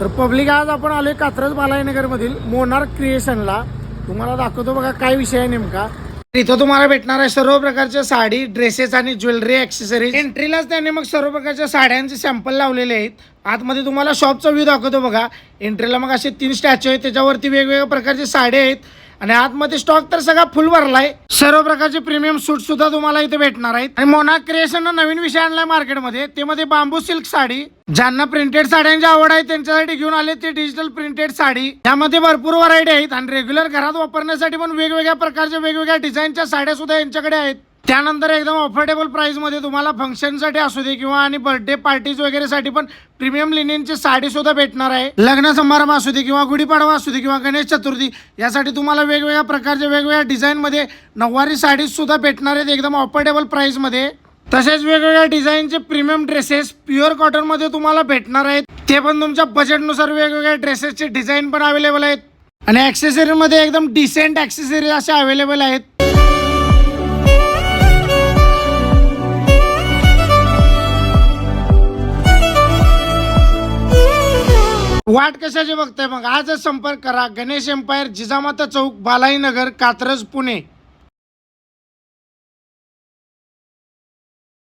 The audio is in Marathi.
तर पब्लिक आज आपण आलोय कात्रज बालाजीनगरमधील मोनार क्रिएशनला. तुम्हाला दाखवतो बघा काय विषय आहे नेमका. इथं तुम्हाला भेटणार आहे सर्व प्रकारच्या साडी, ड्रेसेस आणि ज्वेलरी, ॲक्सेसरीज. एंट्रीलाच त्यांनी मग सर्व प्रकारच्या साड्यांचे सॅम्पल लावलेले आहेत. आतमध्ये तुम्हाला शॉपचा व्ह्यू दाखवतो बघा. एंट्रीला मग असे 3 स्टॅच्यू आहेत, त्याच्यावरती वेगवेगळ्या प्रकारचे साड्या आहेत आणि आतमध्ये स्टॉक तर सगळा फुल भरलाय. सर्व प्रकारचे प्रीमियम सूट सुद्धा तुम्हाला इथे भेटणार आहेत. आणि मोनार क्रिएशन नवीन विषय आणलाय मार्केटमध्ये, ते मध्ये बांबू सिल्क साडी. ज्यांना प्रिंटेड साड्यांची आवड आहे त्यांच्यासाठी घेऊन आले ते डिजिटल प्रिंटेड साडी. त्यामध्ये भरपूर व्हरायटी आहेत आणि रेग्युलर घरात वापरण्यासाठी पण वेगवेगळ्या प्रकारच्या वेगवेगळ्या डिझाईनच्या साड्या सुद्धा यांच्याकडे आहेत. त्यानंतर एकदम अफोर्डेबल प्राइस मध्ये तुम्हाला फंक्शनसाठी असू दे किंवा आणि बर्थडे पार्टीज वगैरे साठी पण प्रीमियम लिनेनची साडी सुद्धा भेटणार आहे. लग्न समारंभ असू दे किंवा गुढीपाडवा असू दे किंवा गणेश चतुर्थी, यासाठी तुम्हाला वेगवेगळ्या प्रकारच्या वेगवेगळ्या डिझाईन मध्ये नऊवारी साडी सुद्धा भेटणार आहेत एकदम अफोर्डेबल प्राइस मध्ये. तसेच वेगवेगळ्या डिझाईनचे प्रीमियम ड्रेसेस प्युअर कॉटन मध्ये तुम्हाला भेटणार आहेत. ते पण तुमच्या बजेटनुसार वेगवेगळ्या ड्रेसेसचे डिझाईन पण अवेलेबल आहेत आणि ॲक्सेसरी मध्ये एकदम डिसेंट ॲक्सेसरी असे अवेलेबल आहेत. वाट कशाची बघताय मग आजच संपर्क करा. गणेश एम्पायर, जिजामाता चौक, बालाजीनगर, कात्रज, पुणे.